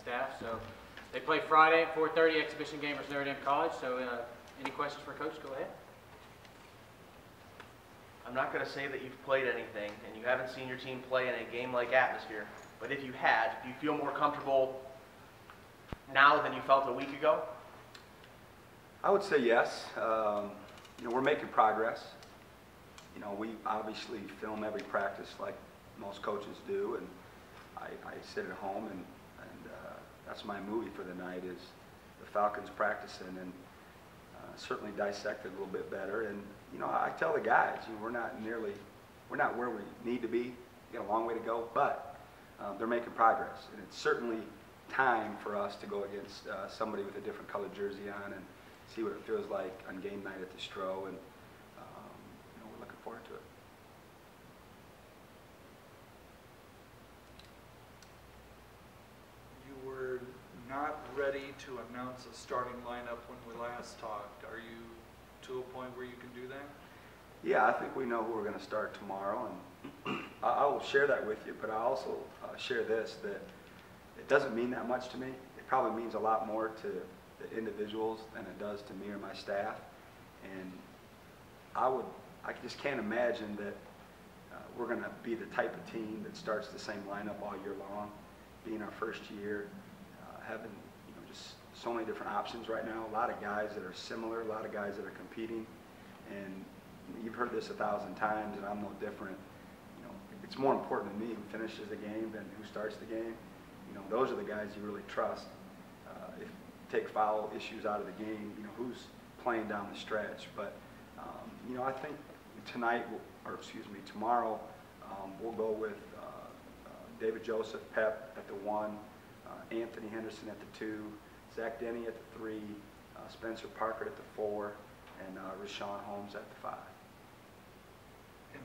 staff. So they play Friday at 4:30, exhibition game versus Notre Dame College. So any questions for Coach? Go ahead. I'm not going to say that you've played anything and you haven't seen your team play in a game-like atmosphere, but if you had, do you feel more comfortable now than you felt a week ago? I would say yes. We're making progress. We obviously film every practice like most coaches do, and I sit at home and that's my movie for the night is the Falcons practicing, and certainly dissect it a little bit better. And I tell the guys, we're not where we need to be. We got a long way to go, but they're making progress, and it's certainly time for us to go against somebody with a different colored jersey on and see what it feels like on game night at the Stro, and we're looking forward to it. You were not ready to announce a starting lineup when we last talked. Are you to a point where you can do that? Yeah, I think we know who we're going to start tomorrow, and I will share that with you, but I also share this, that it doesn't mean that much to me. It probably means a lot more to the individuals than it does to me or my staff, and I just can't imagine that we're going to be the type of team that starts the same lineup all year long, being our first year, having just so many different options right now, a lot of guys that are similar, a lot of guys that are competing, and you've heard this 1,000 times, and I'm no different. It's more important to me who finishes the game than who starts the game. Those are the guys you really trust. If take foul issues out of the game, who's playing down the stretch. But I think tomorrow, we'll go with David Joseph, Pep at the 1, Anthony Henderson at the 2, Zach Denny at the 3, Spencer Parker at the 4, and Rashawn Holmes at the 5. And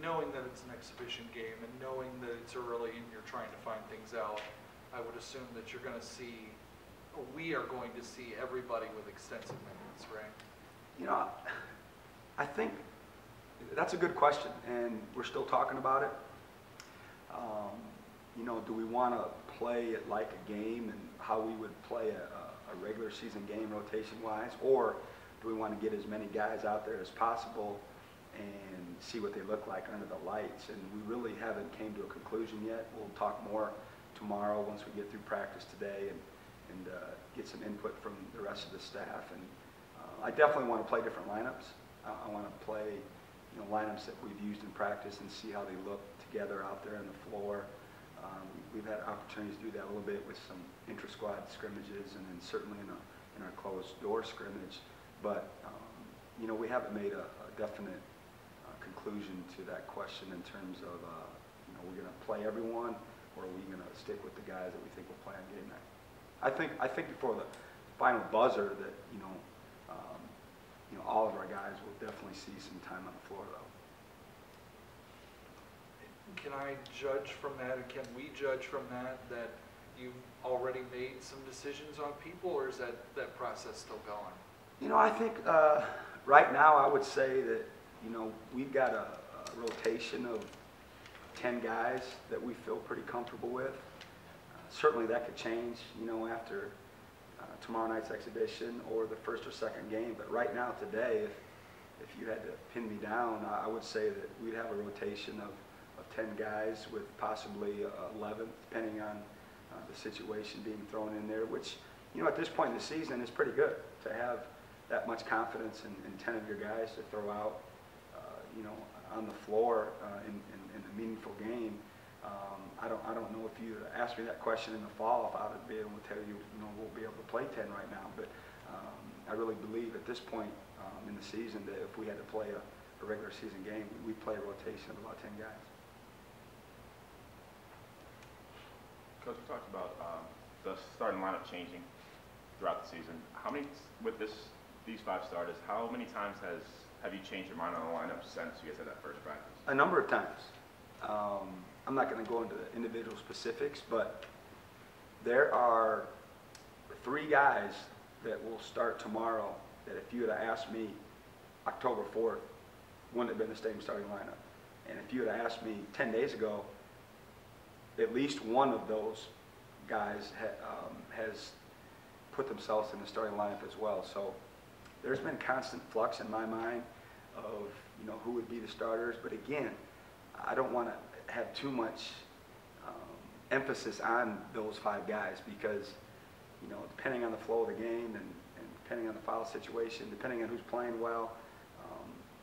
knowing that it's an exhibition game and knowing that it's early and you're trying to find things out, I would assume that you're going to see, or we are going to see everybody with extensive minutes, right? I think that's a good question, and we're still talking about it. Do we want to play it like a game and how we would play a regular season game rotation-wise, or do we want to get as many guys out there as possible and see what they look like under the lights? And we really haven't came to a conclusion yet. We'll talk more tomorrow once we get through practice today and get some input from the rest of the staff. And I definitely want to play different lineups. I want to play lineups that we've used in practice and see how they look together out there on the floor. We've had opportunities to do that a little bit with some intra-squad scrimmages and then certainly in our closed-door scrimmage. But, we haven't made a definite conclusion to that question in terms of, we're going to play everyone, or are we going to stick with the guys that we think will play on game night? I think before the final buzzer that, all of our guys will definitely see some time on the floor, though. Can I judge from that, or can we judge from that you've already made some decisions on people, or is that process still going? I think right now I would say that, we've got a rotation of 10 guys that we feel pretty comfortable with. Certainly that could change, after tomorrow night's exhibition or the first or second game. But right now, today, if you had to pin me down, I would say that we'd have a rotation of 10 guys with possibly 11, depending on the situation being thrown in there, which, at this point in the season is pretty good to have that much confidence in 10 of your guys to throw out, on the floor in a meaningful game. I don't know if you asked me that question in the fall, if I would be able to tell you, we'll be able to play 10 right now. But I really believe at this point in the season that if we had to play a regular season game, we'd play a rotation of about 10 guys. Coach, we talked about the starting lineup changing throughout the season. How many, with these 5 starters, how many times have you changed your mind on the lineup since you guys had that first practice? A number of times. I'm not going to go into the individual specifics, but there are 3 guys that will start tomorrow that if you had asked me October 4th, wouldn't have been the same starting lineup. And if you had asked me 10 days ago, at least one of those guys has put themselves in the starting lineup as well. So there's been constant flux in my mind of, you know, who would be the starters. But again, I don't want to have too much emphasis on those 5 guys because, you know, depending on the flow of the game and depending on the foul situation, depending on who's playing well,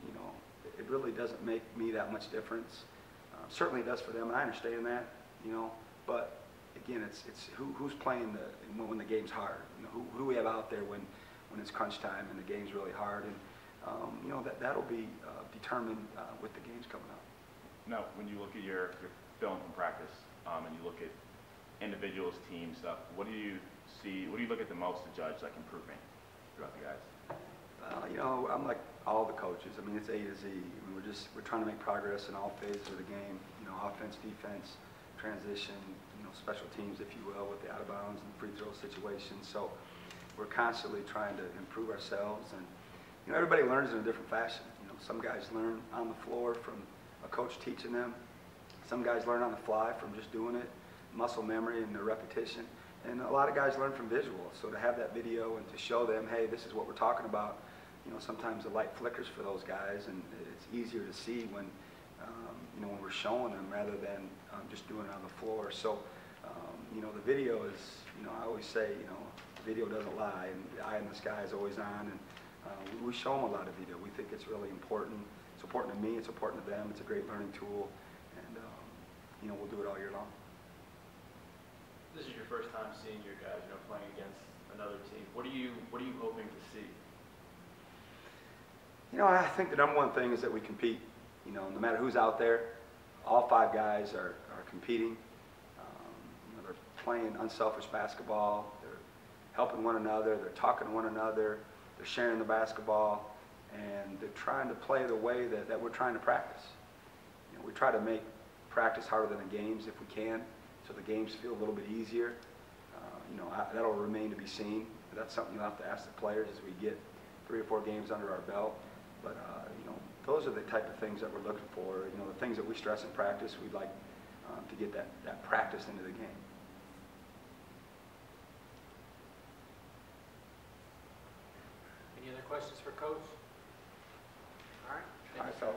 you know, it really doesn't make me that much difference. Certainly it does for them, and I understand that, you know, but again, it's who's playing when the game's hard. You know, who do we have out there when it's crunch time and the game's really hard, and you know, that'll be determined with the games coming up. Now, when you look at your film from practice and you look at individuals, team stuff, what do you see? What do you look at the most to judge like improvement throughout the guys? You know, I'm like all the coaches. I mean, it's A to Z. I mean, we're trying to make progress in all phases of the game. You know, offense, defense, transition, you know, special teams, if you will, with the out of bounds and free throw situations. So we're constantly trying to improve ourselves, and you know, everybody learns in a different fashion. You know, some guys learn on the floor from a coach teaching them. Some guys learn on the fly from just doing it, muscle memory and the repetition. And a lot of guys learn from visual. So to have that video and to show them, hey, this is what we're talking about. You know, sometimes the light flickers for those guys, and it's easier to see when, you know, when we're showing them rather than just doing it on the floor. So, you know, the video is, you know, I always say, you know, video doesn't lie, and the eye in the sky is always on. And we show them a lot of video. We think it's really important. It's important to me. It's important to them. It's a great learning tool, and you know, we'll do it all year long. This is your first time seeing your guys, you know, playing against another team. What are you hoping to see? You know, I think the number one thing is that we compete. You know, no matter who's out there, all 5 guys are competing. You know, they're playing unselfish basketball. They're helping one another. They're talking to one another. They're sharing the basketball, and they're trying to play the way that we're trying to practice. You know, we try to make practice harder than the games if we can, so the games feel a little bit easier. You know, that'll remain to be seen. That's something you'll have to ask the players as we get 3 or 4 games under our belt. But, you know, those are the type of things that we're looking for. You know, the things that we stress in practice, we'd like to get that practice into the game. Any other questions for Coach? All right. All right, fellas.